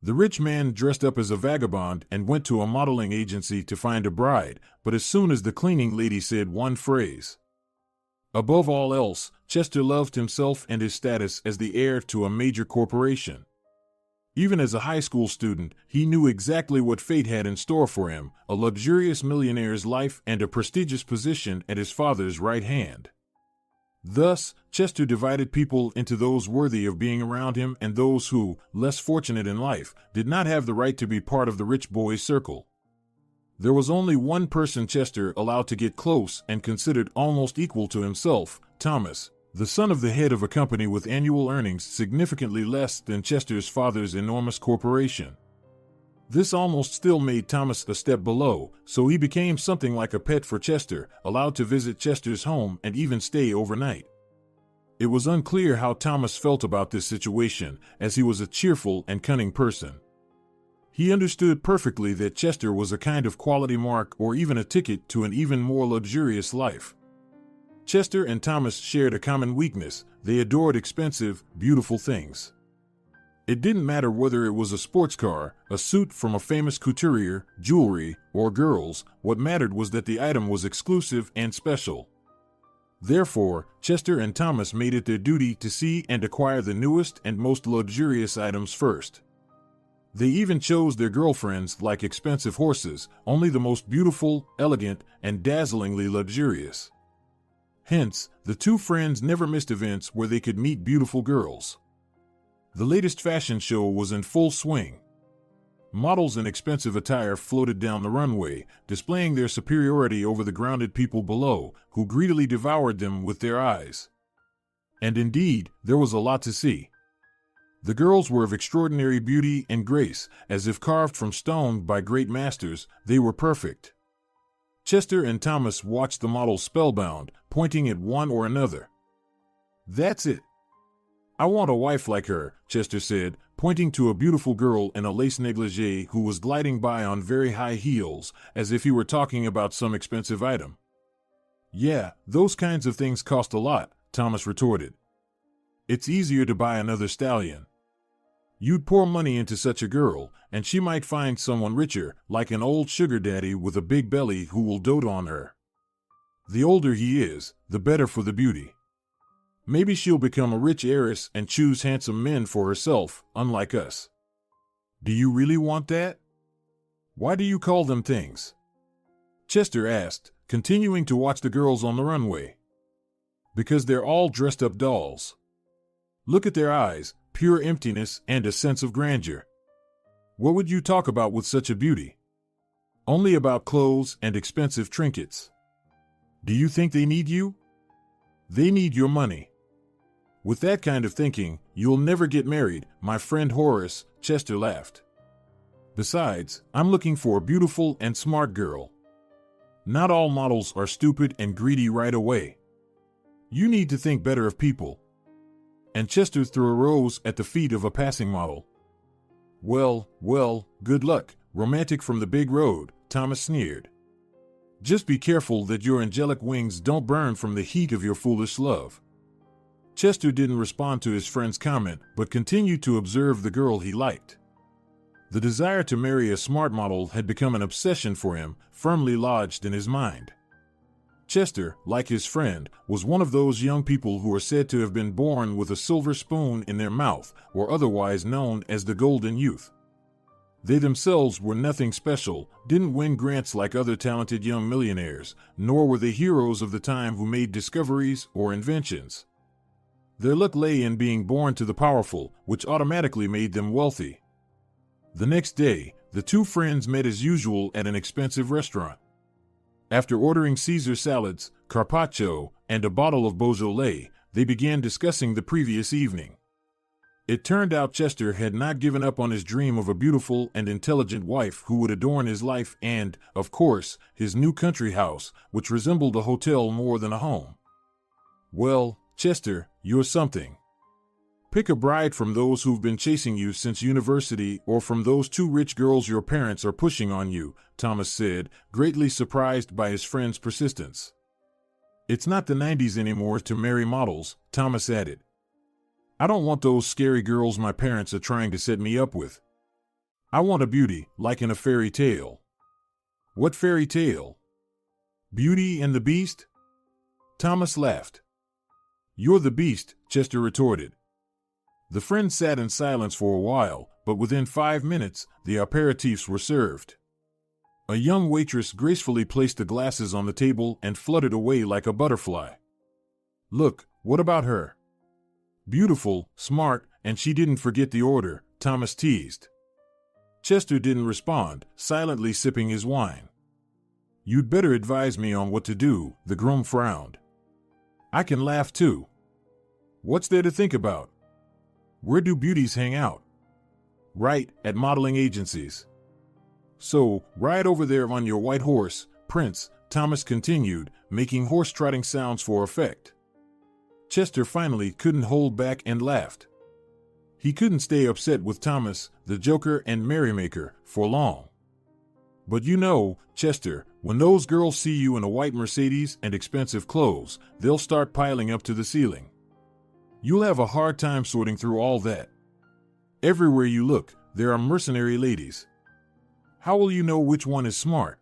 The rich man dressed up as a vagabond and went to a modeling agency to find a bride, but as soon as the cleaning lady said one phrase. Above all else, Chester loved himself and his status as the heir to a major corporation. Even as a high school student, he knew exactly what fate had in store for him, a luxurious millionaire's life and a prestigious position at his father's right hand. Thus, Chester divided people into those worthy of being around him and those who, less fortunate in life, did not have the right to be part of the rich boy's circle. There was only one person Chester allowed to get close and considered almost equal to himself, Thomas, the son of the head of a company with annual earnings significantly less than Chester's father's enormous corporation. This almost still made Thomas a step below, so he became something like a pet for Chester, allowed to visit Chester's home and even stay overnight. It was unclear how Thomas felt about this situation, as he was a cheerful and cunning person. He understood perfectly that Chester was a kind of quality mark or even a ticket to an even more luxurious life. Chester and Thomas shared a common weakness: they adored expensive, beautiful things. It didn't matter whether it was a sports car, a suit from a famous couturier, jewelry, or girls, what mattered was that the item was exclusive and special. Therefore, Chester and Thomas made it their duty to see and acquire the newest and most luxurious items first. They even chose their girlfriends like expensive horses, only the most beautiful, elegant, and dazzlingly luxurious. Hence, the two friends never missed events where they could meet beautiful girls. The latest fashion show was in full swing. Models in expensive attire floated down the runway, displaying their superiority over the grounded people below, who greedily devoured them with their eyes. And indeed, there was a lot to see. The girls were of extraordinary beauty and grace, as if carved from stone by great masters. They were perfect. Chester and Thomas watched the models spellbound, pointing at one or another. "That's it. I want a wife like her," Chester said, pointing to a beautiful girl in a lace negligee who was gliding by on very high heels, as if he were talking about some expensive item. "Yeah, those kinds of things cost a lot," Thomas retorted. "It's easier to buy another stallion. You'd pour money into such a girl, and she might find someone richer, like an old sugar daddy with a big belly who will dote on her. The older he is, the better for the beauty. Maybe she'll become a rich heiress and choose handsome men for herself, unlike us. Do you really want that? Why do you call them things?" Chester asked, continuing to watch the girls on the runway. "Because they're all dressed up dolls. Look at their eyes, pure emptiness and a sense of grandeur. What would you talk about with such a beauty? Only about clothes and expensive trinkets. Do you think they need you? They need your money. With that kind of thinking, you'll never get married, my friend Horace," Chester laughed. "Besides, I'm looking for a beautiful and smart girl. Not all models are stupid and greedy right away. You need to think better of people." And Chester threw a rose at the feet of a passing model. Well, good luck, romantic from the big road," Thomas sneered. "Just be careful that your angelic wings don't burn from the heat of your foolish love." Chester didn't respond to his friend's comment, but continued to observe the girl he liked. The desire to marry a smart model had become an obsession for him, firmly lodged in his mind. Chester, like his friend, was one of those young people who are said to have been born with a silver spoon in their mouth, or otherwise known as the golden youth. They themselves were nothing special, didn't win grants like other talented young millionaires, nor were they heroes of the time who made discoveries or inventions. Their luck lay in being born to the powerful, which automatically made them wealthy. The next day, the two friends met as usual at an expensive restaurant. After ordering Caesar salads, carpaccio, and a bottle of Beaujolais, they began discussing the previous evening. It turned out Chester had not given up on his dream of a beautiful and intelligent wife who would adorn his life and, of course, his new country house, which resembled a hotel more than a home. "Well, Chester, you're something. Pick a bride from those who've been chasing you since university or from those two rich girls your parents are pushing on you," Thomas said, greatly surprised by his friend's persistence. "It's not the 90s anymore to marry models," Thomas added. "I don't want those scary girls my parents are trying to set me up with." I want a beauty, like in a fairy tale. What fairy tale? Beauty and the Beast? Thomas laughed. You're the Beast, Chester retorted. The friends sat in silence for a while, but within 5 minutes, the aperitifs were served. A young waitress gracefully placed the glasses on the table and fluttered away like a butterfly. Look, what about her? Beautiful, smart, and she didn't forget the order, Thomas teased. Chester didn't respond, silently sipping his wine. You'd better advise me on what to do, the groom frowned. I can laugh too. What's there to think about? Where do beauties hang out? Right, at modeling agencies. So, ride over there on your white horse, Prince, Thomas continued, making horse-trotting sounds for effect. Chester finally couldn't hold back and laughed. He couldn't stay upset with Thomas, the joker and merrymaker, for long. But you know, Chester, when those girls see you in a white Mercedes and expensive clothes, they'll start piling up to the ceiling. You'll have a hard time sorting through all that. Everywhere you look, there are mercenary ladies. How will you know which one is smart?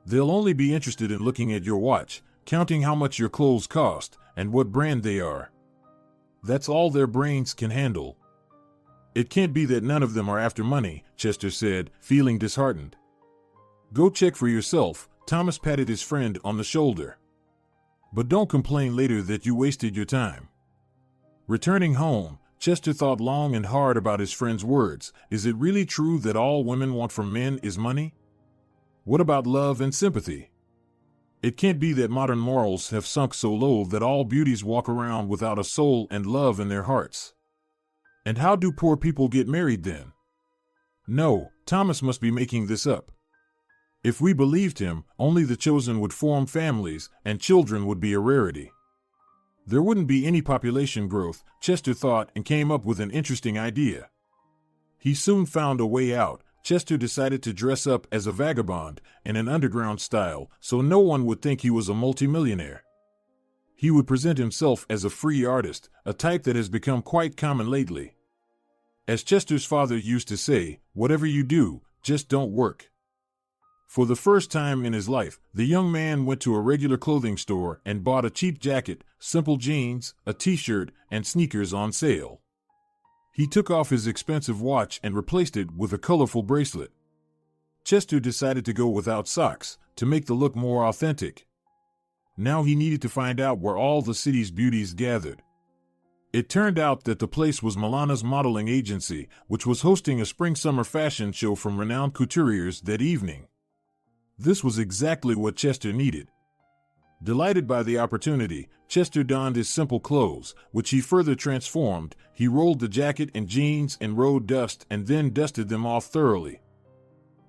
They'll only be interested in looking at your watch, counting how much your clothes cost, and what brand they are. That's all their brains can handle. It can't be that none of them are after money, Chester said, feeling disheartened. Go check for yourself, Thomas patted his friend on the shoulder. But don't complain later that you wasted your time. Returning home, Chester thought long and hard about his friend's words. Is it really true that all women want from men is money? What about love and sympathy? It can't be that modern morals have sunk so low that all beauties walk around without a soul and love in their hearts. And how do poor people get married then? No, Thomas must be making this up. If we believed him, only the chosen would form families, and children would be a rarity. There wouldn't be any population growth, Chester thought, and came up with an interesting idea. He soon found a way out. Chester decided to dress up as a vagabond in an underground style so no one would think he was a multimillionaire. He would present himself as a free artist, a type that has become quite common lately. As Chester's father used to say, whatever you do, just don't work. For the first time in his life, the young man went to a regular clothing store and bought a cheap jacket, simple jeans, a t-shirt, and sneakers on sale. He took off his expensive watch and replaced it with a colorful bracelet. Chester decided to go without socks, to make the look more authentic. Now he needed to find out where all the city's beauties gathered. It turned out that the place was Milana's modeling agency, which was hosting a spring-summer fashion show from renowned couturiers that evening. This was exactly what Chester needed. Delighted by the opportunity, Chester donned his simple clothes, which he further transformed. He rolled the jacket and jeans in road dust and then dusted them off thoroughly.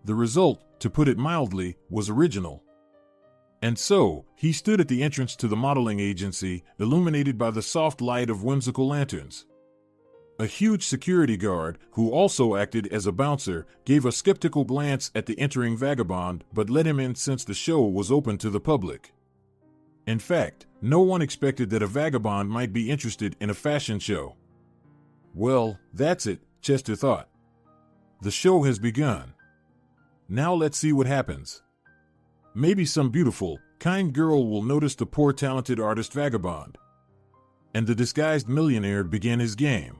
The result, to put it mildly, was original. And so, he stood at the entrance to the modeling agency, illuminated by the soft light of whimsical lanterns. A huge security guard, who also acted as a bouncer, gave a skeptical glance at the entering vagabond but let him in since the show was open to the public. In fact, no one expected that a vagabond might be interested in a fashion show. Well, that's it, Chester thought. The show has begun. Now let's see what happens. Maybe some beautiful, kind girl will notice the poor talented artist vagabond. And the disguised millionaire began his game.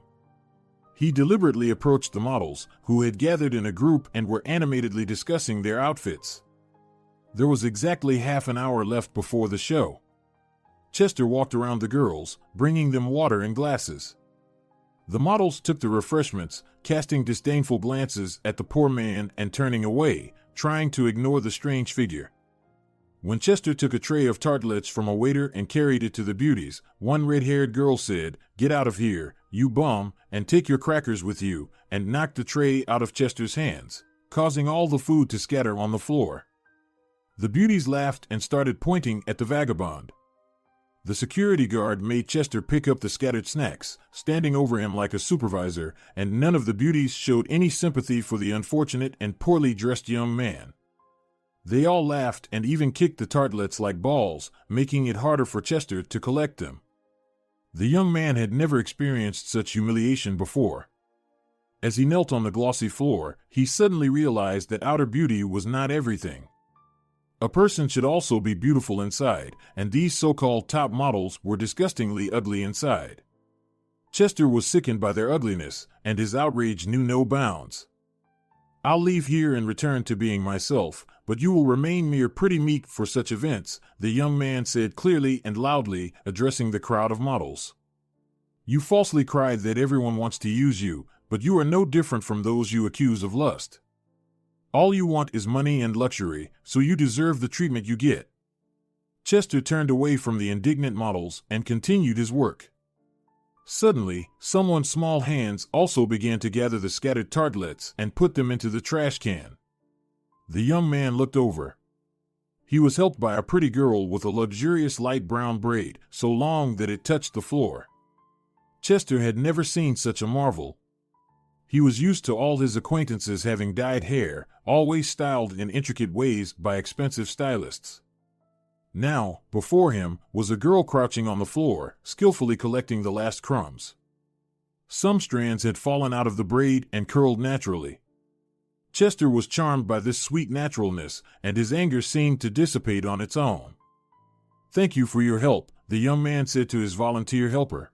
He deliberately approached the models, who had gathered in a group and were animatedly discussing their outfits. There was exactly half an hour left before the show. Chester walked around the girls, bringing them water and glasses. The models took the refreshments, casting disdainful glances at the poor man and turning away, trying to ignore the strange figure. When Chester took a tray of tartlets from a waiter and carried it to the beauties, one red-haired girl said, "Get out of here, you bum, and take your crackers with you," and knocked the tray out of Chester's hands, causing all the food to scatter on the floor. The beauties laughed and started pointing at the vagabond. The security guard made Chester pick up the scattered snacks, standing over him like a supervisor, and none of the beauties showed any sympathy for the unfortunate and poorly dressed young man. They all laughed and even kicked the tartlets like balls, making it harder for Chester to collect them. The young man had never experienced such humiliation before. As he knelt on the glossy floor, he suddenly realized that outer beauty was not everything. A person should also be beautiful inside, and these so-called top models were disgustingly ugly inside. Chester was sickened by their ugliness, and his outrage knew no bounds. "I'll leave here and return to being myself, but you will remain mere pretty meat for such events," the young man said clearly and loudly, addressing the crowd of models. "You falsely cried that everyone wants to use you, but you are no different from those you accuse of lust. All you want is money and luxury, so you deserve the treatment you get." Chester turned away from the indignant models and continued his work. Suddenly, someone's small hands also began to gather the scattered tartlets and put them into the trash can. The young man looked over. He was helped by a pretty girl with a luxurious light brown braid, so long that it touched the floor. Chester had never seen such a marvel. He was used to all his acquaintances having dyed hair, always styled in intricate ways by expensive stylists. Now, before him, was a girl crouching on the floor, skillfully collecting the last crumbs. Some strands had fallen out of the braid and curled naturally. Chester was charmed by this sweet naturalness, and his anger seemed to dissipate on its own. "Thank you for your help," the young man said to his volunteer helper.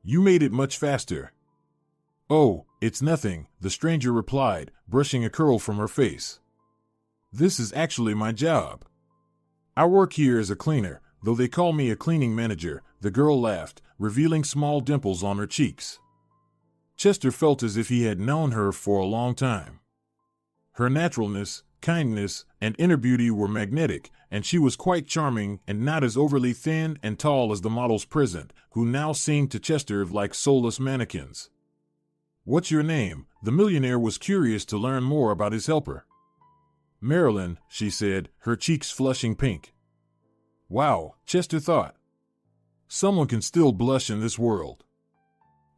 "You made it much faster." "Oh, it's nothing," the stranger replied, brushing a curl from her face. "This is actually my job. I work here as a cleaner, though they call me a cleaning manager," the girl laughed, revealing small dimples on her cheeks. Chester felt as if he had known her for a long time. Her naturalness, kindness, and inner beauty were magnetic, and she was quite charming and not as overly thin and tall as the models present, who now seemed to Chester like soulless mannequins. "What's your name?" The millionaire was curious to learn more about his helper. "Marilyn," she said, her cheeks flushing pink. Wow, Chester thought. Someone can still blush in this world.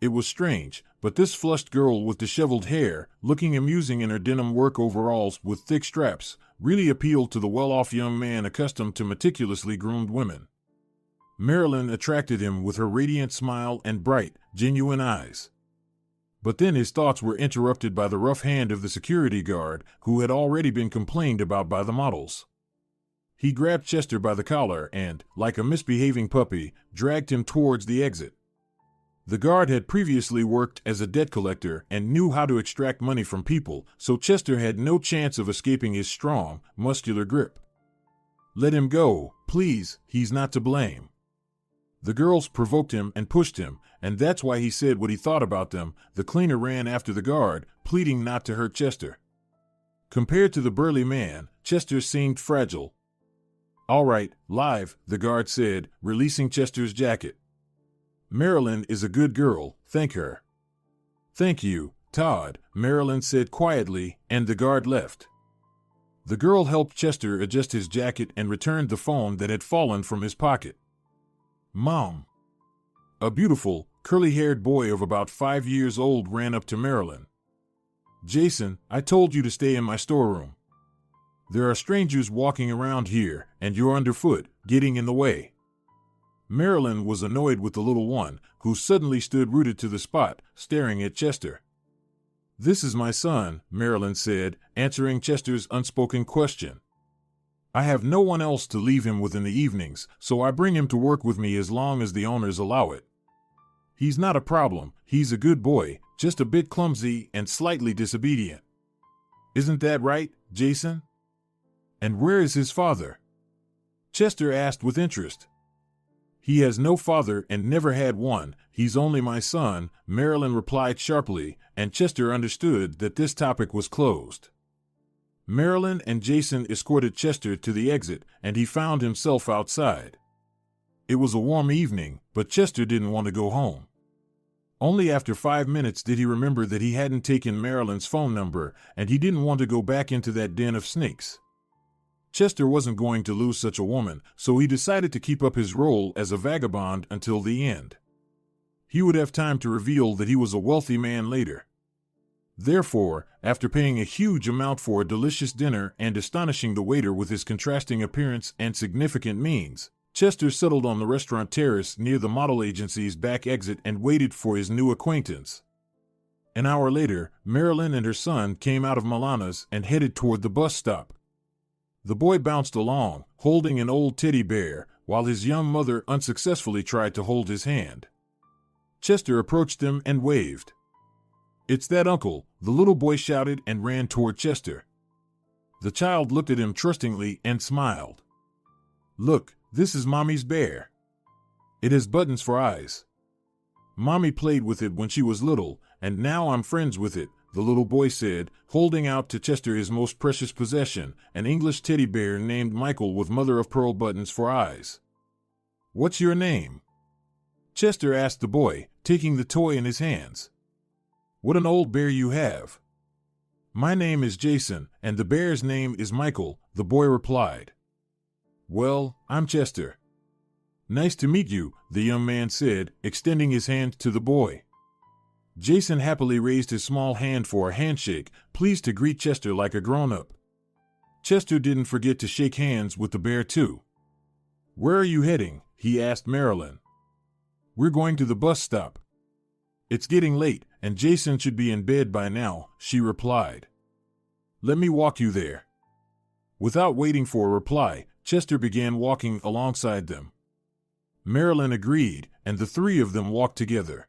It was strange, but this flushed girl with disheveled hair, looking amusing in her denim work overalls with thick straps, really appealed to the well-off young man accustomed to meticulously groomed women. Marilyn attracted him with her radiant smile and bright, genuine eyes. But then his thoughts were interrupted by the rough hand of the security guard, who had already been complained about by the models. He grabbed Chester by the collar and, like a misbehaving puppy, dragged him towards the exit. The guard had previously worked as a debt collector and knew how to extract money from people, so Chester had no chance of escaping his strong, muscular grip. "Let him go, please, he's not to blame." The girls provoked him and pushed him, and that's why he said what he thought about them. The cleaner ran after the guard, pleading not to hurt Chester. Compared to the burly man, Chester seemed fragile. "All right, live," the guard said, releasing Chester's jacket. "Marilyn is a good girl, thank her." "Thank you, Todd," Marilyn said quietly, and the guard left. The girl helped Chester adjust his jacket and returned the phone that had fallen from his pocket. "Mom." A beautiful, curly-haired boy of about 5 years old ran up to Marilyn. "Jason, I told you to stay in my storeroom. There are strangers walking around here, and you're underfoot, getting in the way." Marilyn was annoyed with the little one, who suddenly stood rooted to the spot, staring at Chester. "This is my son," Marilyn said, answering Chester's unspoken question. "I have no one else to leave him with in the evenings, so I bring him to work with me as long as the owners allow it. He's not a problem, he's a good boy, just a bit clumsy and slightly disobedient. Isn't that right, Jason?" "And where is his father?" Chester asked with interest. "He has no father and never had one, he's only my son," Marilyn replied sharply, and Chester understood that this topic was closed. Marilyn and Jason escorted Chester to the exit, and he found himself outside. It was a warm evening, but Chester didn't want to go home. Only after 5 minutes did he remember that he hadn't taken Marilyn's phone number, and he didn't want to go back into that den of snakes. Chester wasn't going to lose such a woman, so he decided to keep up his role as a vagabond until the end. He would have time to reveal that he was a wealthy man later. Therefore, after paying a huge amount for a delicious dinner and astonishing the waiter with his contrasting appearance and significant means, Chester settled on the restaurant terrace near the model agency's back exit and waited for his new acquaintance. An hour later, Marilyn and her son came out of Milana's and headed toward the bus stop. The boy bounced along, holding an old teddy bear, while his young mother unsuccessfully tried to hold his hand. Chester approached them and waved. "It's that uncle," the little boy shouted and ran toward Chester. The child looked at him trustingly and smiled. "Look, this is Mommy's bear. It has buttons for eyes. Mommy played with it when she was little, and now I'm friends with it," the little boy said, holding out to Chester his most precious possession, an English teddy bear named Michael with mother-of-pearl buttons for eyes. "What's your name?" Chester asked the boy, taking the toy in his hands. "What an old bear you have." "My name is Jason, and the bear's name is Michael," the boy replied. "Well, I'm Chester." "Nice to meet you," the young man said, extending his hand to the boy. Jason happily raised his small hand for a handshake, pleased to greet Chester like a grown-up. Chester didn't forget to shake hands with the bear too. "Where are you heading?" he asked Marilyn. "We're going to the bus stop." "It's getting late, and Jason should be in bed by now," she replied. "Let me walk you there." Without waiting for a reply, Chester began walking alongside them. Marilyn agreed, and the three of them walked together.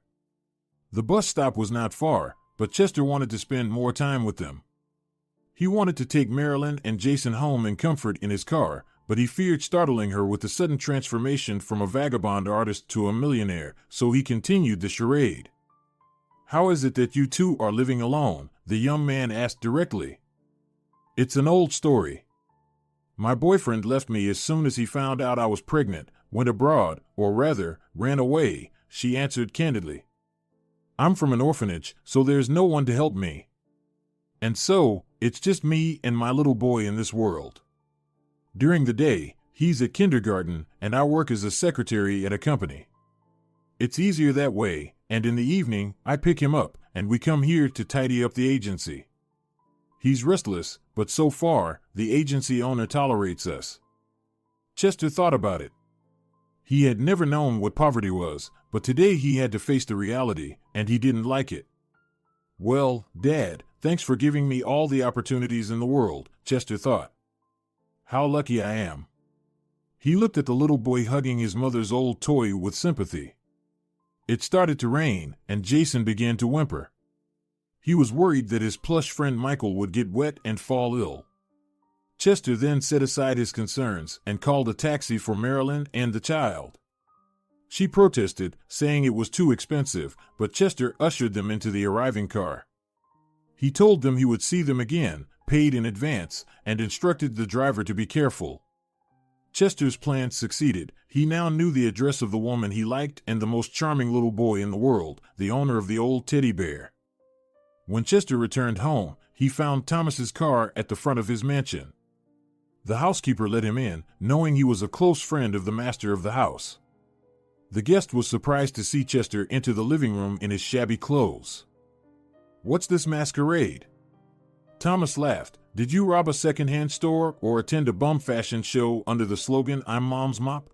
The bus stop was not far, but Chester wanted to spend more time with them. He wanted to take Marilyn and Jason home in comfort in his car, but he feared startling her with the sudden transformation from a vagabond artist to a millionaire, so he continued the charade. "How is it that you two are living alone?" the young man asked directly. "It's an old story. My boyfriend left me as soon as he found out I was pregnant, went abroad, or rather, ran away," she answered candidly. "I'm from an orphanage, so there's no one to help me. And so, it's just me and my little boy in this world. During the day, he's at kindergarten, and I work as a secretary at a company. It's easier that way, and in the evening, I pick him up, and we come here to tidy up the agency. He's restless, but so far, the agency owner tolerates us." Chester thought about it. He had never known what poverty was, but today he had to face the reality, and he didn't like it. "Well, Dad, thanks for giving me all the opportunities in the world," Chester thought. "How lucky I am." He looked at the little boy hugging his mother's old toy with sympathy. It started to rain, and Jason began to whimper. He was worried that his plush friend Michael would get wet and fall ill. Chester then set aside his concerns and called a taxi for Marilyn and the child. She protested, saying it was too expensive, but Chester ushered them into the arriving car. He told them he would see them again, paid in advance, and instructed the driver to be careful. Chester's plan succeeded. He now knew the address of the woman he liked and the most charming little boy in the world, the owner of the old teddy bear. When Chester returned home, he found Thomas's car at the front of his mansion. The housekeeper let him in, knowing he was a close friend of the master of the house. The guest was surprised to see Chester enter the living room in his shabby clothes. "What's this masquerade?" Thomas laughed. "Did you rob a second-hand store or attend a bum fashion show under the slogan, 'I'm Mom's Mop'?"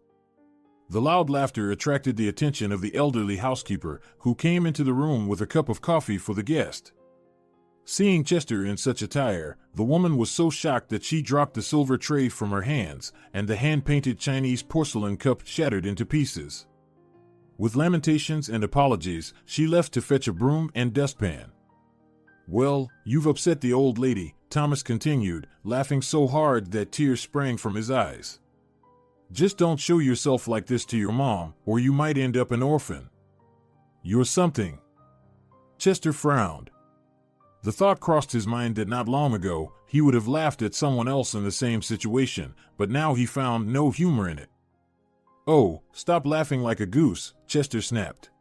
The loud laughter attracted the attention of the elderly housekeeper, who came into the room with a cup of coffee for the guest. Seeing Chester in such attire, the woman was so shocked that she dropped the silver tray from her hands, and the hand-painted Chinese porcelain cup shattered into pieces. With lamentations and apologies, she left to fetch a broom and dustpan. "Well, you've upset the old lady," Thomas continued, laughing so hard that tears sprang from his eyes. "Just don't show yourself like this to your mom, or you might end up an orphan. You're something." Chester frowned. The thought crossed his mind that not long ago, he would have laughed at someone else in the same situation, but now he found no humor in it. "Oh, stop laughing like a goose," Chester snapped.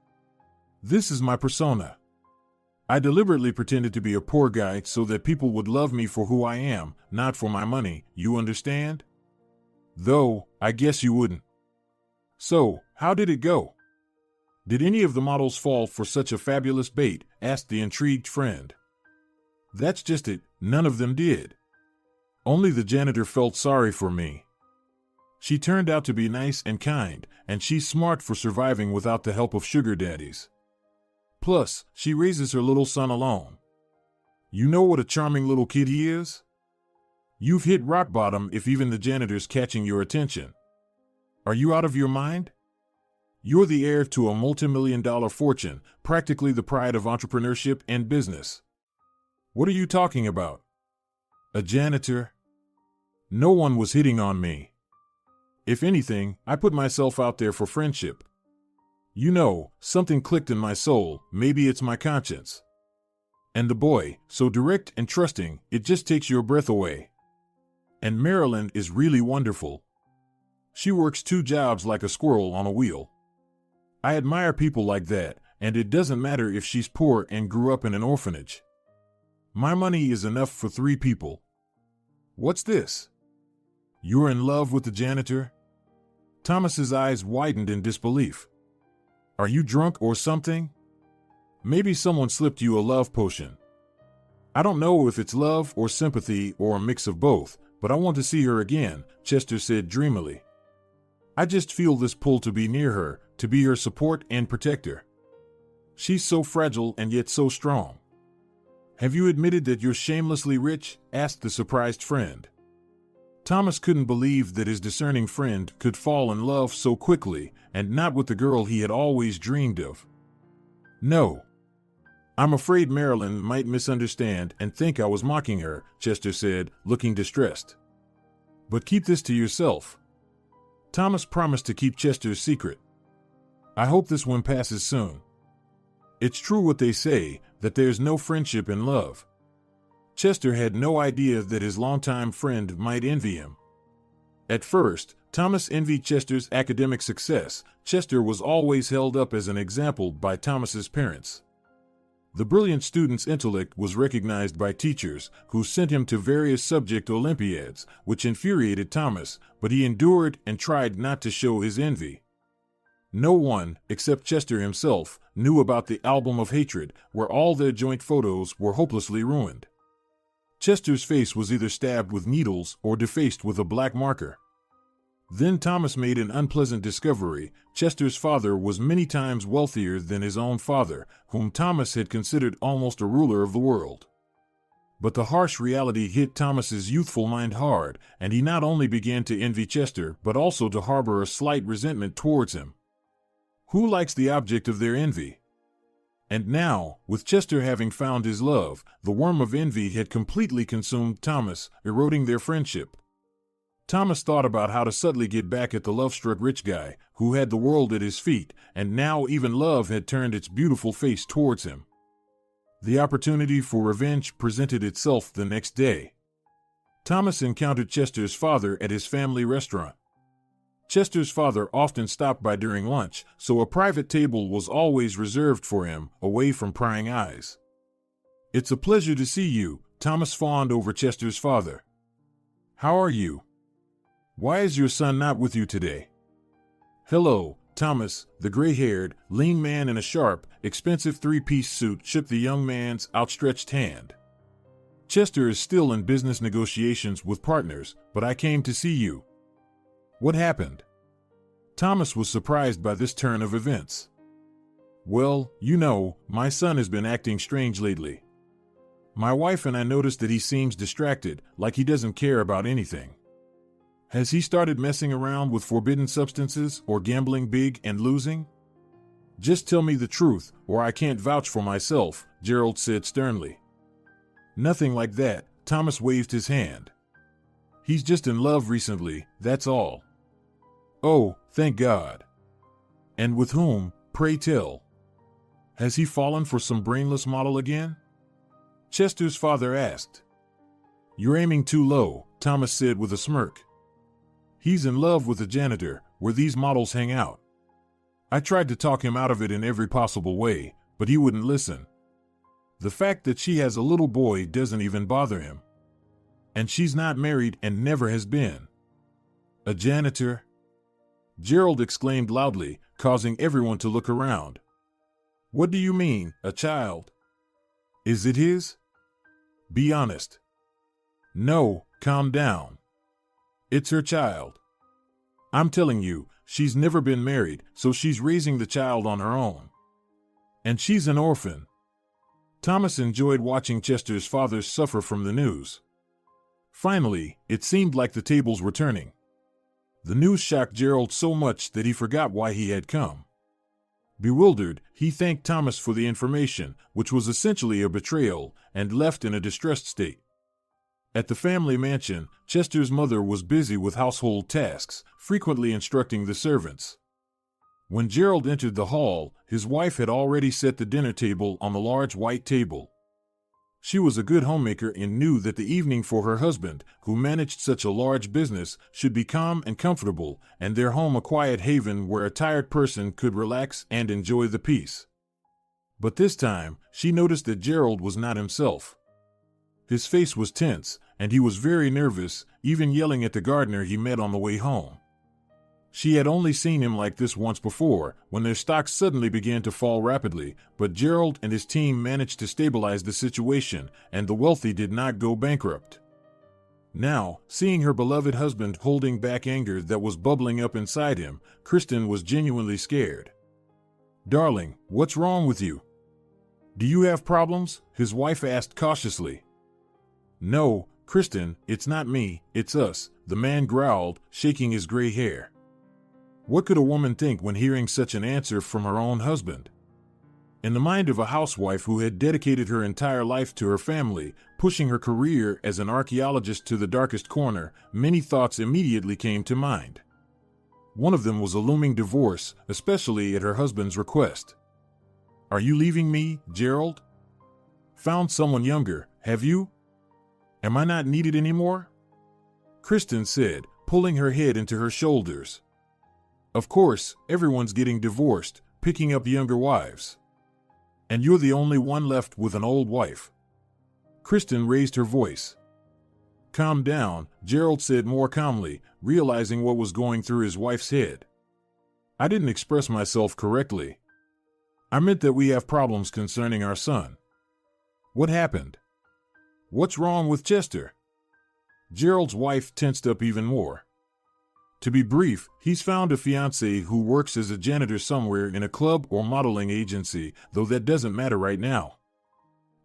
"This is my persona. I deliberately pretended to be a poor guy so that people would love me for who I am, not for my money, you understand? Though, I guess you wouldn't. So, how did it go? Did any of the models fall for such a fabulous bait?" asked the intrigued friend. "That's just it, none of them did. Only the janitor felt sorry for me. She turned out to be nice and kind, and she's smart for surviving without the help of sugar daddies." Plus, she raises her little son alone. You know what a charming little kid he is? You've hit rock bottom if even the janitor's catching your attention. Are you out of your mind? You're the heir to a multi-million-dollar fortune, practically the pride of entrepreneurship and business. What are you talking about? A janitor? No one was hitting on me. If anything, I put myself out there for friendship. You know, something clicked in my soul, maybe it's my conscience. And the boy, so direct and trusting, it just takes your breath away. And Marilyn is really wonderful. She works 2 jobs like a squirrel on a wheel. I admire people like that, and it doesn't matter if she's poor and grew up in an orphanage. My money is enough for 3 people. What's this? You're in love with the janitor? Thomas's eyes widened in disbelief. Are you drunk or something? Maybe someone slipped you a love potion. I don't know if it's love or sympathy or a mix of both, but I want to see her again, Chester said dreamily. I just feel this pull to be near her, to be her support and protector. She's so fragile and yet so strong. Have you admitted that you're shamelessly rich? Asked the surprised friend. Thomas couldn't believe that his discerning friend could fall in love so quickly, and not with the girl he had always dreamed of. No. I'm afraid Marilyn might misunderstand and think I was mocking her, Chester said, looking distressed. But keep this to yourself. Thomas promised to keep Chester's secret. I hope this one passes soon. It's true what they say, that there's no friendship in love. Chester had no idea that his longtime friend might envy him. At first, Thomas envied Chester's academic success. Chester was always held up as an example by Thomas's parents. The brilliant student's intellect was recognized by teachers, who sent him to various subject Olympiads, which infuriated Thomas, but he endured and tried not to show his envy. No one, except Chester himself, knew about the album of hatred, where all their joint photos were hopelessly ruined. Chester's face was either stabbed with needles or defaced with a black marker. Then Thomas made an unpleasant discovery. Chester's father was many times wealthier than his own father, whom Thomas had considered almost a ruler of the world. But the harsh reality hit Thomas's youthful mind hard, and he not only began to envy Chester, but also to harbor a slight resentment towards him. Who likes the object of their envy? And now, with Chester having found his love, the worm of envy had completely consumed Thomas, eroding their friendship. Thomas thought about how to subtly get back at the love-struck rich guy, who had the world at his feet, and now even love had turned its beautiful face towards him. The opportunity for revenge presented itself the next day. Thomas encountered Chester's father at his family restaurant. Chester's father often stopped by during lunch, so a private table was always reserved for him, away from prying eyes. "It's a pleasure to see you," Thomas fawned over Chester's father. "How are you? Why is your son not with you today?" "Hello, Thomas," the gray-haired, lean man in a sharp, expensive 3-piece suit shook the young man's outstretched hand. "Chester is still in business negotiations with partners, but I came to see you." "What happened?" Thomas was surprised by this turn of events. "Well, you know, my son has been acting strange lately. My wife and I noticed that he seems distracted, like he doesn't care about anything. Has he started messing around with forbidden substances or gambling big and losing?" "Just tell me the truth, or I can't vouch for myself," Gerald said sternly. "Nothing like that," Thomas waved his hand. "He's just in love recently, that's all." "Oh, thank God. And with whom, pray tell? Has he fallen for some brainless model again?" Chester's father asked. "You're aiming too low," Thomas said with a smirk. "He's in love with the janitor, where these models hang out. I tried to talk him out of it in every possible way, but he wouldn't listen. The fact that she has a little boy doesn't even bother him. And she's not married and never has been." "A janitor?" Gerald exclaimed loudly, causing everyone to look around. "What do you mean, a child? Is it his? Be honest." "No, calm down. It's her child. I'm telling you, she's never been married, so she's raising the child on her own." And she's an orphan. Thomas enjoyed watching Chester's father suffer from the news. Finally, it seemed like the tables were turning. The news shocked Gerald so much that he forgot why he had come. Bewildered, he thanked Thomas for the information, which was essentially a betrayal, and left in a distressed state. At the family mansion, Chester's mother was busy with household tasks, frequently instructing the servants. When Gerald entered the hall, his wife had already set the dinner table on the large white table. She was a good homemaker and knew that the evening for her husband, who managed such a large business, should be calm and comfortable, and their home a quiet haven where a tired person could relax and enjoy the peace. But this time, she noticed that Gerald was not himself. His face was tense, and he was very nervous, even yelling at the gardener he met on the way home. She had only seen him like this once before, when their stocks suddenly began to fall rapidly, but Gerald and his team managed to stabilize the situation, and the wealthy did not go bankrupt. Now, seeing her beloved husband holding back anger that was bubbling up inside him, Kristen was genuinely scared. "Darling, what's wrong with you? Do you have problems?" his wife asked cautiously. "No, Kristen, it's not me, it's us," the man growled, shaking his gray hair. What could a woman think when hearing such an answer from her own husband? In the mind of a housewife who had dedicated her entire life to her family, pushing her career as an archaeologist to the darkest corner, many thoughts immediately came to mind. One of them was a looming divorce, especially at her husband's request. "Are you leaving me, Gerald? Found someone younger, have you? Am I not needed anymore?" Kristen said, pulling her head into her shoulders. "Of course, everyone's getting divorced, picking up younger wives. And you're the only one left with an old wife." Kristen raised her voice. "Calm down," Gerald said more calmly, realizing what was going through his wife's head. "I didn't express myself correctly. I meant that we have problems concerning our son." "What happened? What's wrong with Chester?" Gerald's wife tensed up even more. "To be brief, he's found a fiancée who works as a janitor somewhere in a club or modeling agency, though that doesn't matter right now.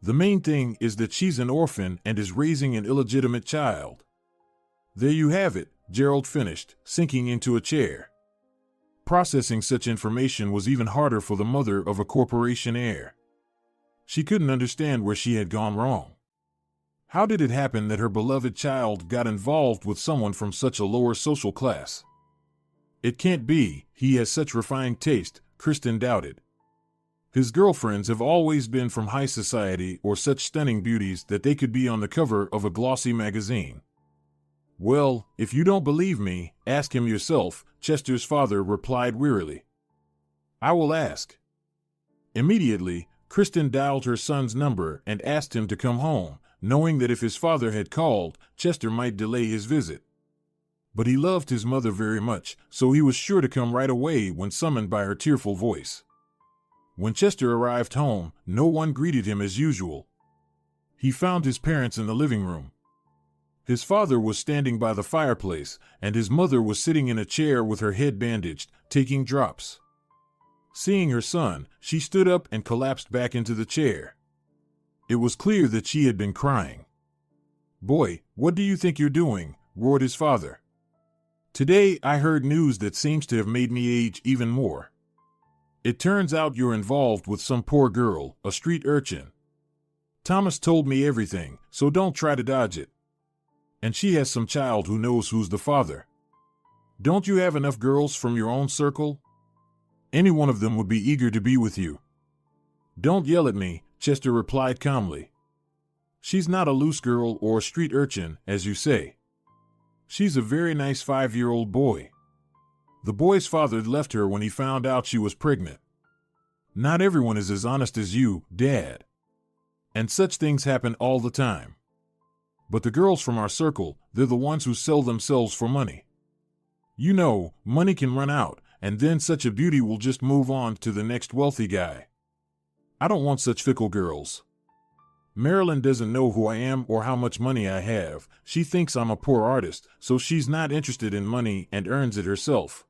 The main thing is that she's an orphan and is raising an illegitimate child." "There you have it," Gerald finished, sinking into a chair. Processing such information was even harder for the mother of a corporation heir. She couldn't understand where she had gone wrong. How did it happen that her beloved child got involved with someone from such a lower social class? "It can't be, he has such refined taste," Kristen doubted. "His girlfriends have always been from high society or such stunning beauties that they could be on the cover of a glossy magazine." "Well, if you don't believe me, ask him yourself," Chester's father replied wearily. "I will ask." Immediately, Kristen dialed her son's number and asked him to come home, knowing that if his father had called, Chester might delay his visit. But he loved his mother very much, so he was sure to come right away when summoned by her tearful voice. When Chester arrived home, no one greeted him as usual. He found his parents in the living room. His father was standing by the fireplace, and his mother was sitting in a chair with her head bandaged, taking drops. Seeing her son, she stood up and collapsed back into the chair. It was clear that she had been crying. "Boy, what do you think you're doing?" roared his father. "Today I heard news that seems to have made me age even more. It turns out you're involved with some poor girl, a street urchin. Thomas told me everything, so don't try to dodge it. And she has some child who knows who's the father. Don't you have enough girls from your own circle? Any one of them would be eager to be with you." "Don't yell at me," Chester replied calmly. "She's not a loose girl or a street urchin, as you say. She's a very nice 5-year-old boy. The boy's father left her when he found out she was pregnant. Not everyone is as honest as you, Dad. And such things happen all the time. But the girls from our circle, they're the ones who sell themselves for money. You know, money can run out, and then such a beauty will just move on to the next wealthy guy. I don't want such fickle girls. Marilyn doesn't know who I am or how much money I have. She thinks I'm a poor artist, so she's not interested in money and earns it herself.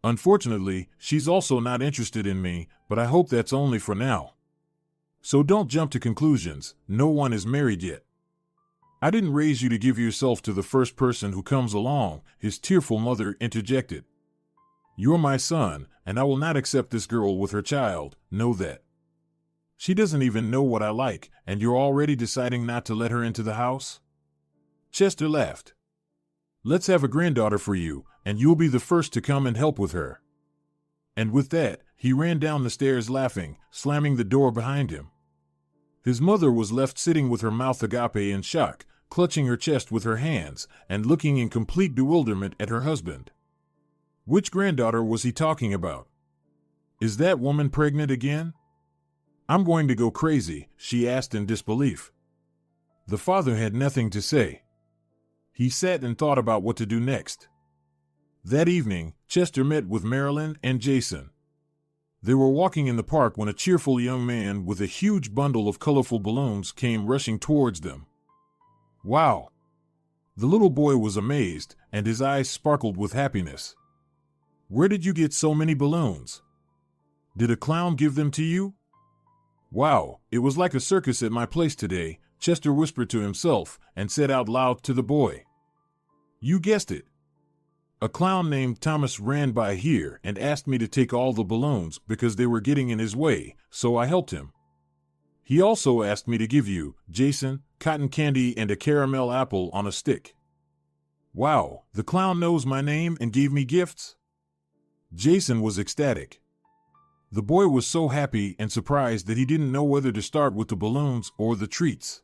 Unfortunately, she's also not interested in me, but I hope that's only for now. So don't jump to conclusions, no one is married yet. I didn't raise you to give yourself to the first person who comes along, his tearful mother interjected. You're my son, and I will not accept this girl with her child, know that. She doesn't even know what I like, and you're already deciding not to let her into the house? Chester laughed. Let's have a granddaughter for you, and you'll be the first to come and help with her. And with that, he ran down the stairs laughing, slamming the door behind him. His mother was left sitting with her mouth agape in shock, clutching her chest with her hands, and looking in complete bewilderment at her husband. Which granddaughter was he talking about? Is that woman pregnant again? I'm going to go crazy, she asked in disbelief. The father had nothing to say. He sat and thought about what to do next. That evening, Chester met with Marilyn and Jason. They were walking in the park when a cheerful young man with a huge bundle of colorful balloons came rushing towards them. Wow! The little boy was amazed, and his eyes sparkled with happiness. Where did you get so many balloons? Did a clown give them to you? Wow, it was like a circus at my place today, Chester whispered to himself and said out loud to the boy. You guessed it. A clown named Thomas ran by here and asked me to take all the balloons because they were getting in his way, so I helped him. He also asked me to give you, Jason, cotton candy and a caramel apple on a stick. Wow, the clown knows my name and gave me gifts? Jason was ecstatic. The boy was so happy and surprised that he didn't know whether to start with the balloons or the treats.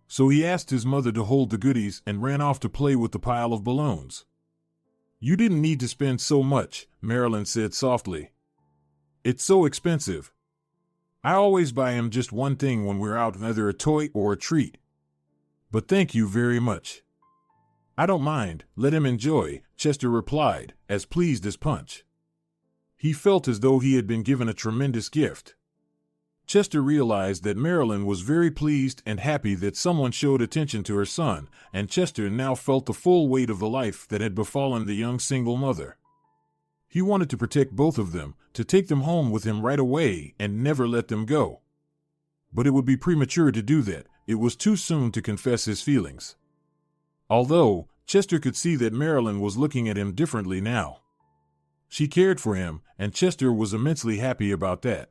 So he asked his mother to hold the goodies and ran off to play with the pile of balloons. You didn't need to spend so much, Marilyn said softly. It's so expensive. I always buy him just one thing when we're out, either a toy or a treat. But thank you very much. I don't mind, let him enjoy, Chester replied, as pleased as punch. He felt as though he had been given a tremendous gift. Chester realized that Marilyn was very pleased and happy that someone showed attention to her son, and Chester now felt the full weight of the life that had befallen the young single mother. He wanted to protect both of them, to take them home with him right away and never let them go. But it would be premature to do that. It was too soon to confess his feelings. Although, Chester could see that Marilyn was looking at him differently now. She cared for him, and Chester was immensely happy about that.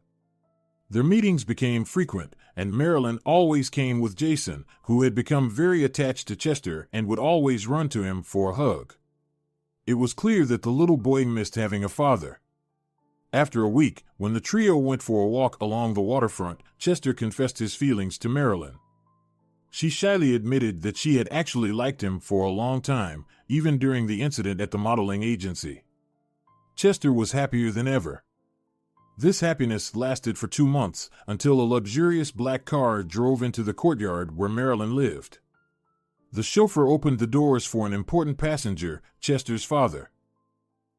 Their meetings became frequent, and Marilyn always came with Jason, who had become very attached to Chester and would always run to him for a hug. It was clear that the little boy missed having a father. After a week, when the trio went for a walk along the waterfront, Chester confessed his feelings to Marilyn. She shyly admitted that she had actually liked him for a long time, even during the incident at the modeling agency. Chester was happier than ever. This happiness lasted for 2 months, until a luxurious black car drove into the courtyard where Marilyn lived. The chauffeur opened the doors for an important passenger, Chester's father.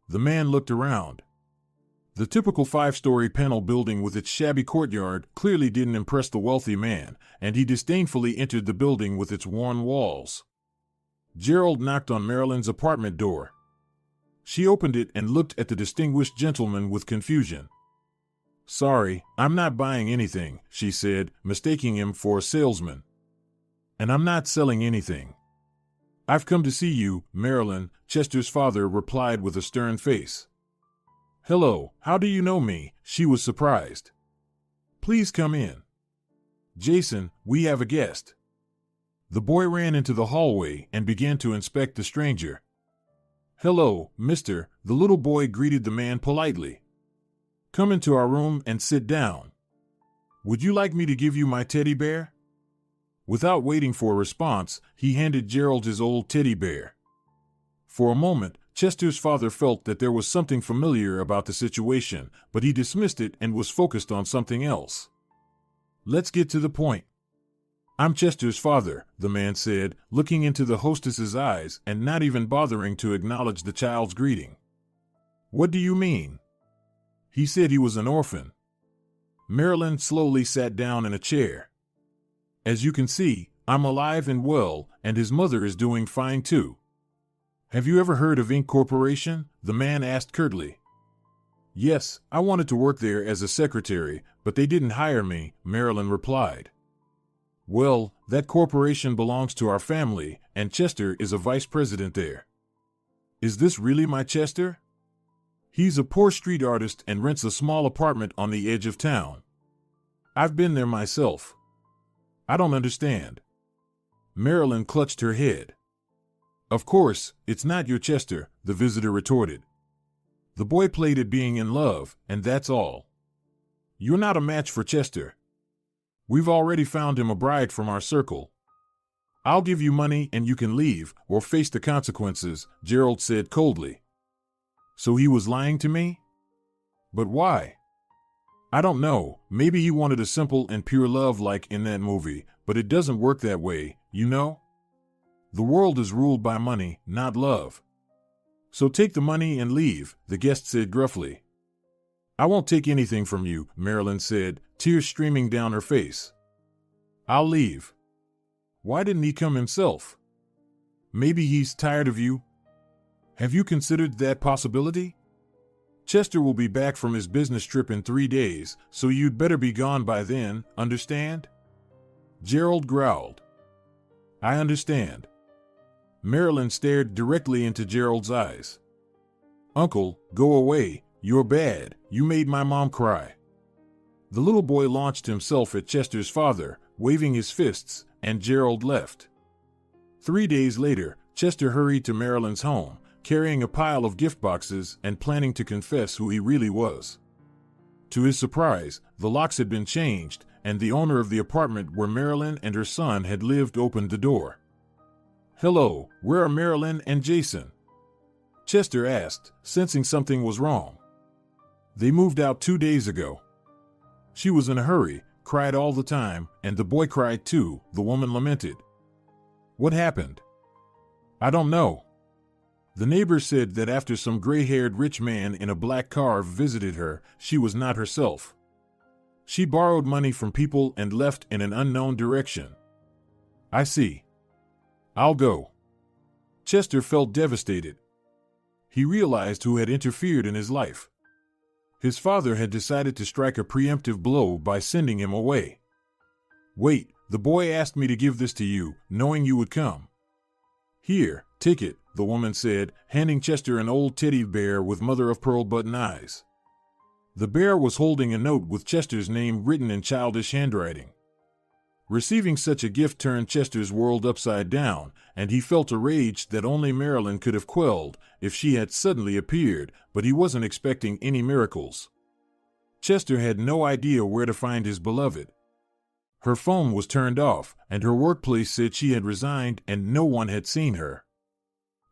The man looked around. The typical 5-story panel building with its shabby courtyard clearly didn't impress the wealthy man, and he disdainfully entered the building with its worn walls. Gerald knocked on Marilyn's apartment door. She opened it and looked at the distinguished gentleman with confusion. Sorry, I'm not buying anything, she said, mistaking him for a salesman. And I'm not selling anything. I've come to see you, Marilyn, Chester's father replied with a stern face. Hello, how do you know me? She was surprised. Please come in. Jason, we have a guest. The boy ran into the hallway and began to inspect the stranger. Hello, mister, the little boy greeted the man politely. Come into our room and sit down. Would you like me to give you my teddy bear? Without waiting for a response, he handed Gerald his old teddy bear. For a moment, Chester's father felt that there was something familiar about the situation, but he dismissed it and was focused on something else. Let's get to the point. I'm Chester's father, the man said, looking into the hostess's eyes and not even bothering to acknowledge the child's greeting. What do you mean? He said he was an orphan. Marilyn slowly sat down in a chair. As you can see, I'm alive and well, and his mother is doing fine too. Have you ever heard of Inc. Corporation? The man asked curtly. Yes, I wanted to work there as a secretary, but they didn't hire me, Marilyn replied. Well, that corporation belongs to our family, and Chester is a vice president there. Is this really my Chester? He's a poor street artist and rents a small apartment on the edge of town. I've been there myself. I don't understand. Marilyn clutched her head. Of course, it's not your Chester, the visitor retorted. The boy played at being in love, and that's all. You're not a match for Chester. We've already found him a bride from our circle. I'll give you money and you can leave, or face the consequences, Gerald said coldly. So he was lying to me? But why? I don't know, maybe he wanted a simple and pure love like in that movie, but it doesn't work that way, you know? The world is ruled by money, not love. So take the money and leave, the guest said gruffly. I won't take anything from you, Marilyn said, tears streaming down her face. I'll leave. Why didn't he come himself? Maybe he's tired of you? Have you considered that possibility? Chester will be back from his business trip in 3 days, so you'd better be gone by then, understand? Gerald growled. I understand. Marilyn stared directly into Gerald's eyes. Uncle, go away, you're bad, you made my mom cry. The little boy launched himself at Chester's father, waving his fists, and Gerald left. 3 days later, Chester hurried to Marilyn's home, carrying a pile of gift boxes and planning to confess who he really was. To his surprise, the locks had been changed, and the owner of the apartment where Marilyn and her son had lived opened the door. Hello, where are Marilyn and Jason? Chester asked, sensing something was wrong. They moved out 2 days ago. She was in a hurry, cried all the time, and the boy cried too, the woman lamented. What happened? I don't know. The neighbor said that after some gray-haired rich man in a black car visited her, she was not herself. She borrowed money from people and left in an unknown direction. I see. I'll go. Chester felt devastated. He realized who had interfered in his life. His father had decided to strike a preemptive blow by sending him away. Wait, the boy asked me to give this to you, knowing you would come. Here, take it, the woman said, handing Chester an old teddy bear with mother-of-pearl button eyes. The bear was holding a note with Chester's name written in childish handwriting. Receiving such a gift turned Chester's world upside down, and he felt a rage that only Marilyn could have quelled if she had suddenly appeared, but he wasn't expecting any miracles. Chester had no idea where to find his beloved. Her phone was turned off, and her workplace said she had resigned and no one had seen her.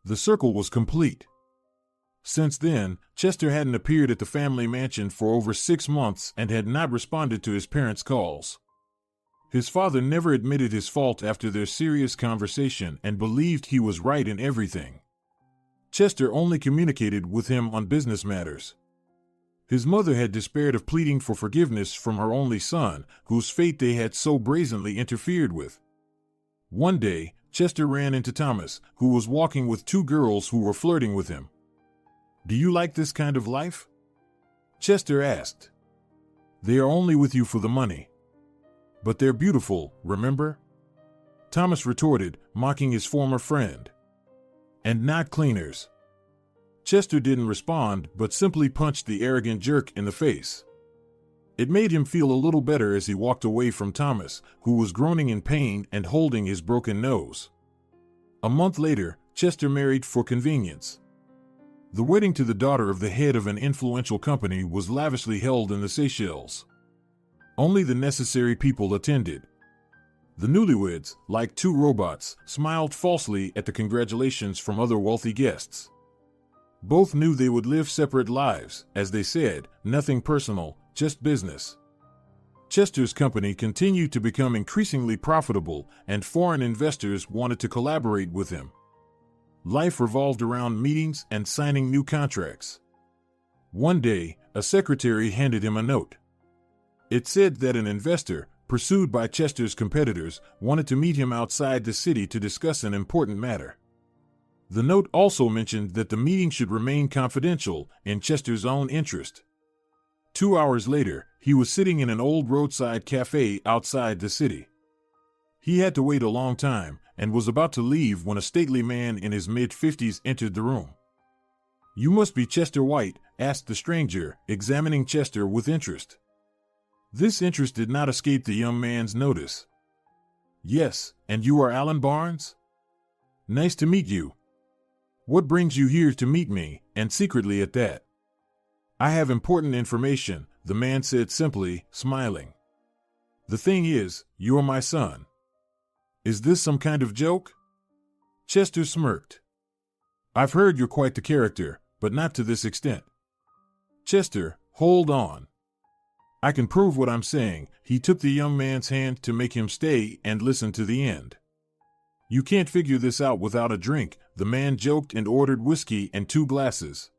The circle was complete. Since then, Chester hadn't appeared at the family mansion for over 6 months and had not responded to his parents' calls. His father never admitted his fault after their serious conversation and believed he was right in everything. Chester only communicated with him on business matters. His mother had despaired of pleading for forgiveness from her only son, whose fate they had so brazenly interfered with. One day, Chester ran into Thomas, who was walking with 2 girls who were flirting with him. Do you like this kind of life? Chester asked. They are only with you for the money. But they're beautiful, remember? Thomas retorted, mocking his former friend. And not cleaners. Chester didn't respond, but simply punched the arrogant jerk in the face. It made him feel a little better as he walked away from Thomas, who was groaning in pain and holding his broken nose. A month later, Chester married for convenience. The wedding to the daughter of the head of an influential company was lavishly held in the Seychelles. Only the necessary people attended. The newlyweds, like 2 robots, smiled falsely at the congratulations from other wealthy guests. Both knew they would live separate lives, as they said, nothing personal, just business. Chester's company continued to become increasingly profitable, and foreign investors wanted to collaborate with him. Life revolved around meetings and signing new contracts. One day, a secretary handed him a note. It said that an investor, pursued by Chester's competitors, wanted to meet him outside the city to discuss an important matter. The note also mentioned that the meeting should remain confidential in Chester's own interest. 2 hours later, he was sitting in an old roadside cafe outside the city. He had to wait a long time and was about to leave when a stately man in his mid-50s entered the room. "You must be Chester White," asked the stranger, examining Chester with interest. This interest did not escape the young man's notice. "Yes, and you are Alan Barnes? Nice to meet you. What brings you here to meet me, and secretly at that?" "I have important information," the man said simply, smiling. "The thing is, you're my son." "Is this some kind of joke?" Chester smirked. "I've heard you're quite the character, but not to this extent." "Chester, hold on. I can prove what I'm saying." He took the young man's hand to make him stay and listen to the end. "You can't figure this out without a drink," the man joked and ordered whiskey and 2 glasses.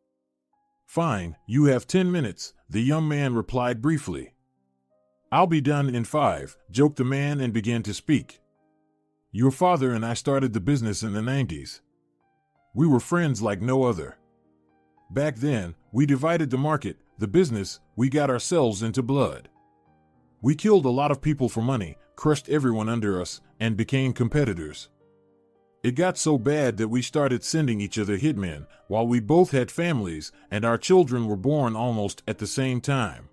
"Fine, you have 10 minutes, the young man replied briefly. "I'll be done in 5, joked the man and began to speak. "Your father and I started the business in the 90s. We were friends like no other. Back then, we divided the market, the business, we got ourselves into blood. We killed a lot of people for money, crushed everyone under us, and became competitors. It got so bad that we started sending each other hitmen while we both had families and our children were born almost at the same time.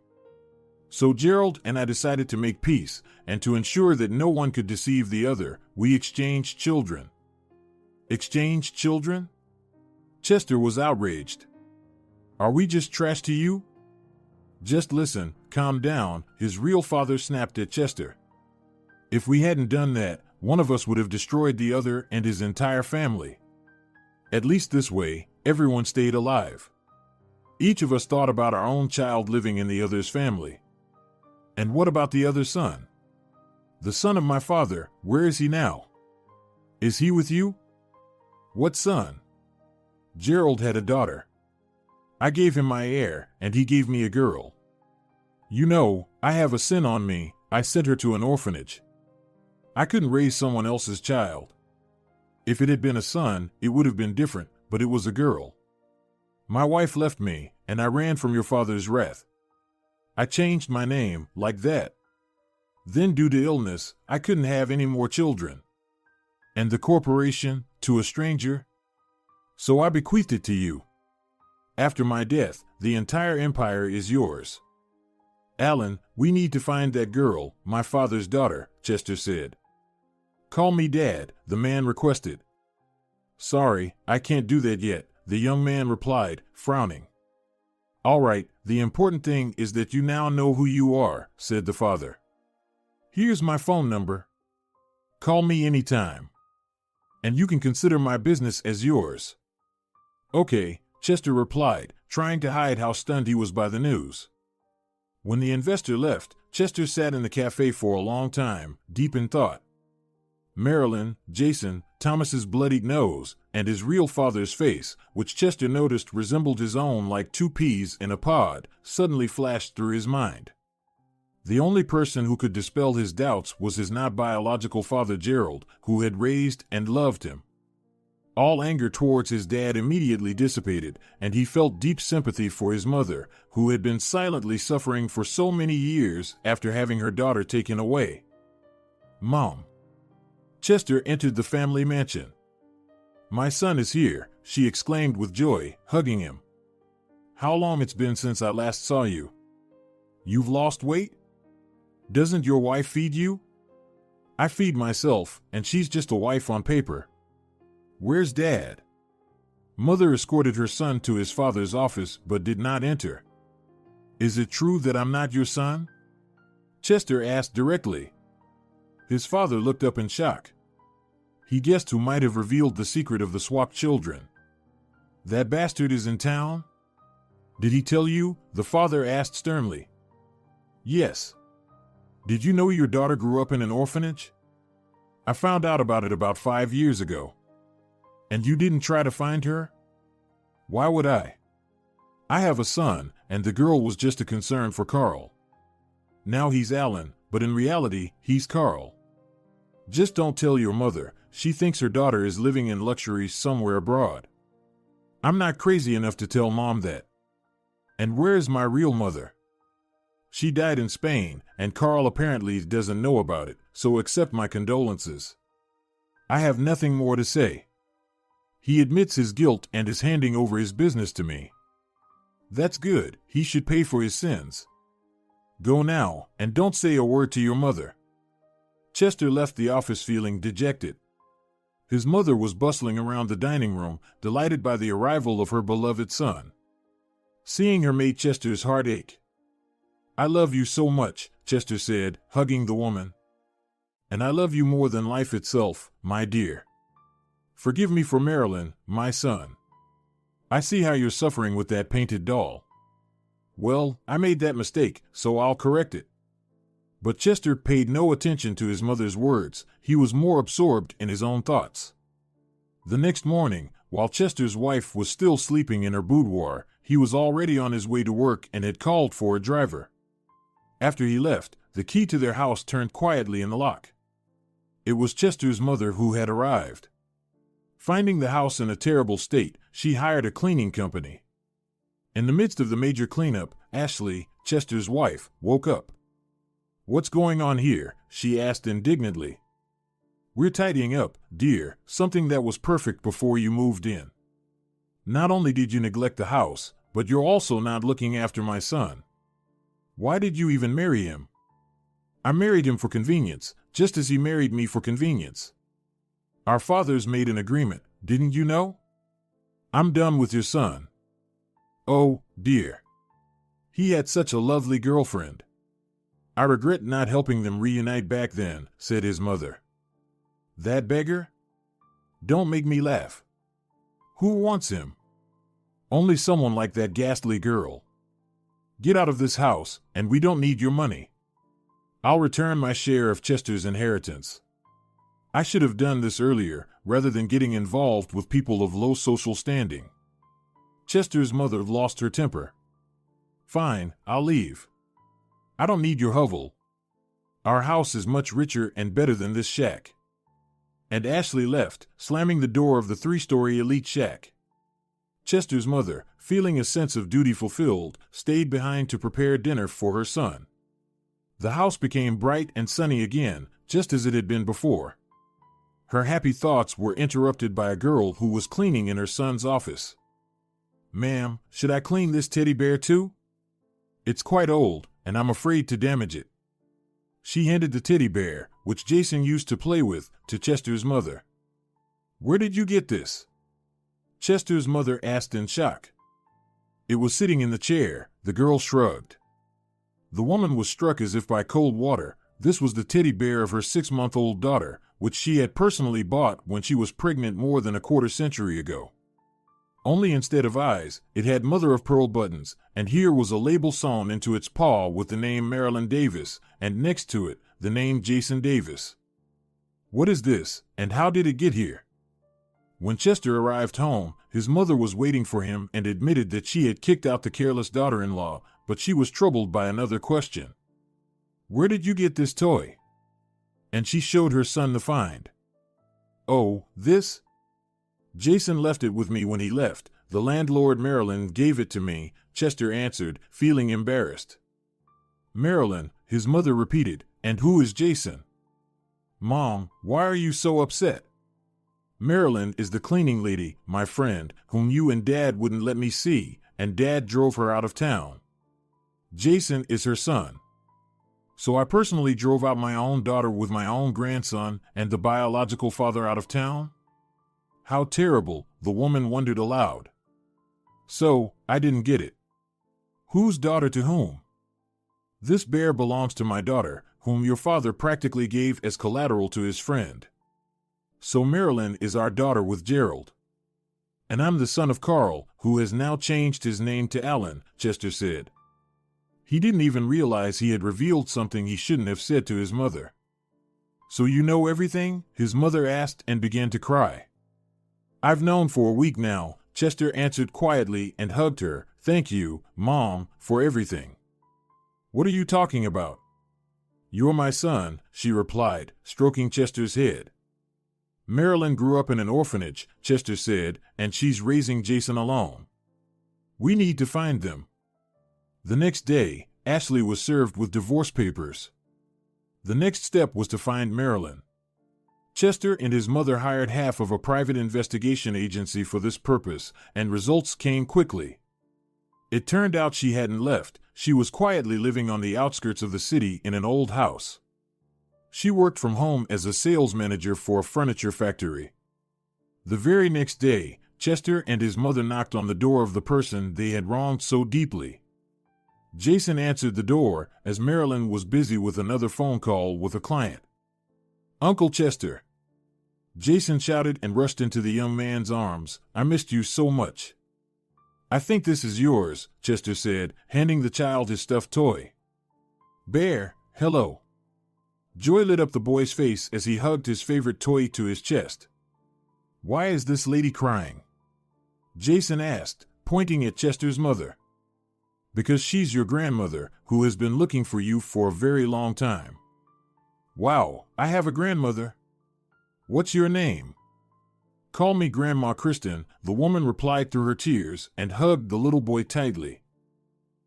So Gerald and I decided to make peace, and to ensure that no one could deceive the other, we exchanged children." "Exchanged children?" Chester was outraged. "Are we just trash to you?" "Just listen, calm down," his real father snapped at Chester. "If we hadn't done that, one of us would have destroyed the other and his entire family. At least this way, everyone stayed alive. Each of us thought about our own child living in the other's family." "And what about the other son?" "The son of my father, where is he now?" "Is he with you?" "What son?" "Gerald had a daughter. I gave him my heir, and he gave me a girl. You know, I have a sin on me, I sent her to an orphanage. I couldn't raise someone else's child. If it had been a son, it would have been different, but it was a girl. My wife left me, and I ran from your father's wrath. I changed my name, like that. Then due to illness, I couldn't have any more children. And the corporation, to a stranger? So I bequeathed it to you. After my death, the entire empire is yours." "Alan, we need to find that girl, my father's daughter," Chester said. "Call me Dad," the man requested. "Sorry, I can't do that yet," the young man replied, frowning. "All right, the important thing is that you now know who you are," said the father. "Here's my phone number. Call me anytime. And you can consider my business as yours." "Okay," Chester replied, trying to hide how stunned he was by the news. When the investor left, Chester sat in the cafe for a long time, deep in thought. Marilyn, Jason, Thomas's bloodied nose, and his real father's face, which Chester noticed resembled his own like 2 peas in a pod, suddenly flashed through his mind. The only person who could dispel his doubts was his not biological father Gerald, who had raised and loved him. All anger towards his dad immediately dissipated, and he felt deep sympathy for his mother, who had been silently suffering for so many years after having her daughter taken away. "Mom." Chester entered the family mansion. "My son is here," she exclaimed with joy, hugging him. "How long it's been since I last saw you. You've lost weight? Doesn't your wife feed you?" "I feed myself, and she's just a wife on paper." "Where's Dad?" Mother escorted her son to his father's office but did not enter. "Is it true that I'm not your son?" Chester asked directly. His father looked up in shock. He guessed who might have revealed the secret of the swapped children. "That bastard is in town?" "Did he tell you?" the father asked sternly. "Yes." "Did you know your daughter grew up in an orphanage?" "I found out about it about 5 years ago." "And you didn't try to find her?" "Why would I? I have a son, and the girl was just a concern for Carl. Now he's Alan, but in reality, he's Carl. Just don't tell your mother, she thinks her daughter is living in luxury somewhere abroad. I'm not crazy enough to tell Mom that. And where is my real mother? She died in Spain, and Carl apparently doesn't know about it, so accept my condolences. I have nothing more to say. He admits his guilt and is handing over his business to me. That's good. He should pay for his sins. Go now, and don't say a word to your mother. Chester left the office feeling dejected. His mother was bustling around the dining room, delighted by the arrival of her beloved son. Seeing her made Chester's heart ache. I love you so much, Chester said, hugging the woman. And I love you more than life itself, my dear. Forgive me for Marilyn, my son. I see how you're suffering with that painted doll. Well, I made that mistake, so I'll correct it. But Chester paid no attention to his mother's words. He was more absorbed in his own thoughts. The next morning, while Chester's wife was still sleeping in her boudoir, he was already on his way to work and had called for a driver. After he left, the key to their house turned quietly in the lock. It was Chester's mother who had arrived. Finding the house in a terrible state, she hired a cleaning company. In the midst of the major cleanup, Ashley, Chester's wife, woke up. What's going on here? She asked indignantly. We're tidying up, dear, something that was perfect before you moved in. Not only did you neglect the house, but you're also not looking after my son. Why did you even marry him? I married him for convenience, just as he married me for convenience. Our fathers made an agreement, didn't you know? I'm done with your son. Oh, dear. He had such a lovely girlfriend. I regret not helping them reunite back then, said his mother. That beggar? Don't make me laugh. Who wants him? Only someone like that ghastly girl. Get out of this house, and we don't need your money. I'll return my share of Chester's inheritance. I should have done this earlier, rather than getting involved with people of low social standing. Chester's mother lost her temper. Fine, I'll leave. I don't need your hovel. Our house is much richer and better than this shack. And Ashley left, slamming the door of the 3-story elite shack. Chester's mother, feeling a sense of duty fulfilled, stayed behind to prepare dinner for her son. The house became bright and sunny again, just as it had been before. Her happy thoughts were interrupted by a girl who was cleaning in her son's office. Ma'am, should I clean this teddy bear too? It's quite old, and I'm afraid to damage it. She handed the teddy bear, which Jason used to play with, to Chester's mother. Where did you get this? Chester's mother asked in shock. It was sitting in the chair, the girl shrugged. The woman was struck as if by cold water. This was the teddy bear of her 6-month-old daughter, which she had personally bought when she was pregnant more than a quarter-century ago. Only instead of eyes, it had mother-of-pearl buttons, and here was a label sewn into its paw with the name Marilyn Davis, and next to it, the name Jason Davis. What is this, and how did it get here? When Chester arrived home, his mother was waiting for him and admitted that she had kicked out the careless daughter-in-law, but she was troubled by another question. Where did you get this toy? And she showed her son the find. Oh, this? Jason left it with me when he left. The landlord Marilyn gave it to me, Chester answered, feeling embarrassed. Marilyn, his mother repeated, and who is Jason? Mom, why are you so upset? Marilyn is the cleaning lady, my friend, whom you and Dad wouldn't let me see, and Dad drove her out of town. Jason is her son. So I personally drove out my own daughter with my own grandson and the biological father out of town? How terrible, the woman wondered aloud. So, I didn't get it. Whose daughter to whom? This bear belongs to my daughter, whom your father practically gave as collateral to his friend. So Marilyn is our daughter with Gerald. And I'm the son of Carl, who has now changed his name to Alan, Chester said. He didn't even realize he had revealed something he shouldn't have said to his mother. So you know everything? His mother asked and began to cry. I've known for a week now, Chester answered quietly and hugged her. Thank you, Mom, for everything. What are you talking about? You're my son, she replied, stroking Chester's head. Marilyn grew up in an orphanage, Chester said, and she's raising Jason alone. We need to find them. The next day, Ashley was served with divorce papers. The next step was to find Marilyn. Chester and his mother hired half of a private investigation agency for this purpose, and results came quickly. It turned out she hadn't left. She was quietly living on the outskirts of the city in an old house. She worked from home as a sales manager for a furniture factory. The very next day, Chester and his mother knocked on the door of the person they had wronged so deeply. Jason answered the door as Marilyn was busy with another phone call with a client. "Uncle Chester!" Jason shouted and rushed into the young man's arms. "I missed you so much." "I think this is yours," Chester said, handing the child his stuffed toy. "Bear, hello." Joy lit up the boy's face as he hugged his favorite toy to his chest. "Why is this lady crying?" Jason asked, pointing at Chester's mother. "Because she's your grandmother, who has been looking for you for a very long time." "Wow, I have a grandmother. What's your name?" "Call me Grandma Kristen," the woman replied through her tears and hugged the little boy tightly.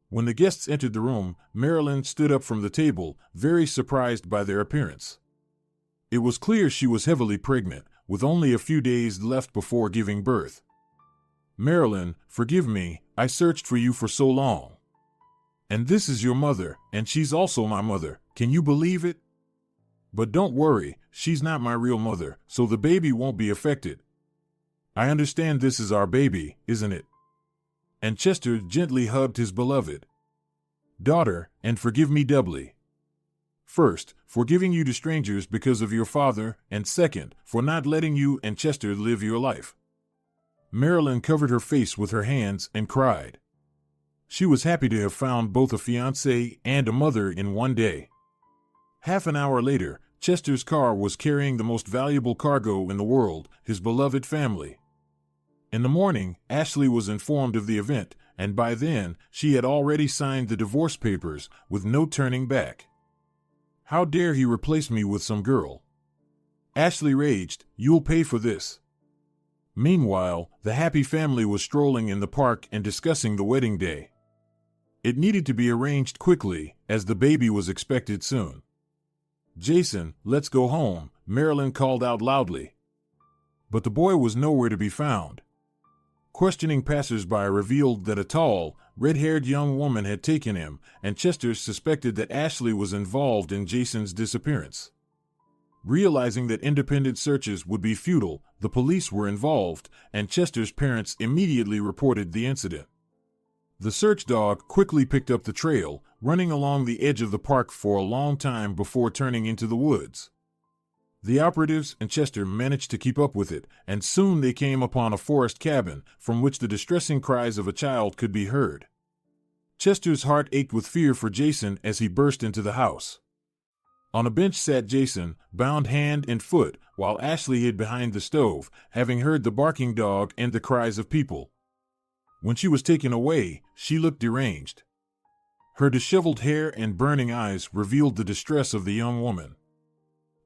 When the guests entered the room, Marilyn stood up from the table, very surprised by their appearance. It was clear she was heavily pregnant, with only a few days left before giving birth. "Marilyn, forgive me, I searched for you for so long. And this is your mother, and she's also my mother, can you believe it? But don't worry, she's not my real mother, so the baby won't be affected. I understand this is our baby, isn't it?" And Chester gently hugged his beloved daughter, "and forgive me doubly. First, for giving you to strangers because of your father, and second, for not letting you and Chester live your life." Marilyn covered her face with her hands and cried. She was happy to have found both a fiancée and a mother in one day. Half an hour later, Chester's car was carrying the most valuable cargo in the world, his beloved family. In the morning, Ashley was informed of the event, and by then, she had already signed the divorce papers, with no turning back. "How dare he replace me with some girl?" Ashley raged. "You'll pay for this." Meanwhile, the happy family was strolling in the park and discussing the wedding day. It needed to be arranged quickly, as the baby was expected soon. "Jason, let's go home," Marilyn called out loudly. But the boy was nowhere to be found. Questioning passers-by revealed that a tall, red-haired young woman had taken him, and Chester suspected that Ashley was involved in Jason's disappearance. Realizing that independent searches would be futile, the police were involved, and Chester's parents immediately reported the incident. The search dog quickly picked up the trail, running along the edge of the park for a long time before turning into the woods. The operatives and Chester managed to keep up with it, and soon they came upon a forest cabin, from which the distressing cries of a child could be heard. Chester's heart ached with fear for Jason as he burst into the house. On a bench sat Jason, bound hand and foot, while Ashley hid behind the stove, having heard the barking dog and the cries of people. When she was taken away, she looked deranged. Her disheveled hair and burning eyes revealed the distress of the young woman.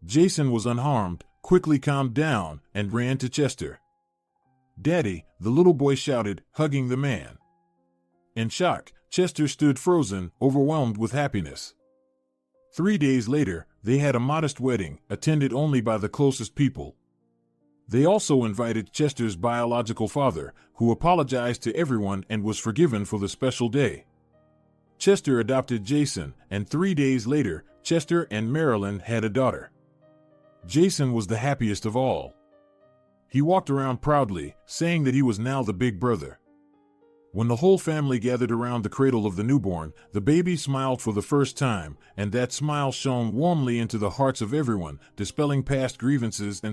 Jason was unharmed, quickly calmed down, and ran to Chester. "Daddy," the little boy shouted, hugging the man. In shock, Chester stood frozen, overwhelmed with happiness. 3 days later, they had a modest wedding, attended only by the closest people. They also invited Chester's biological father, who apologized to everyone and was forgiven for the special day. Chester adopted Jason, and 3 days later, Chester and Marilyn had a daughter. Jason was the happiest of all. He walked around proudly, saying that he was now the big brother. When the whole family gathered around the cradle of the newborn, the baby smiled for the first time, and that smile shone warmly into the hearts of everyone, dispelling past grievances and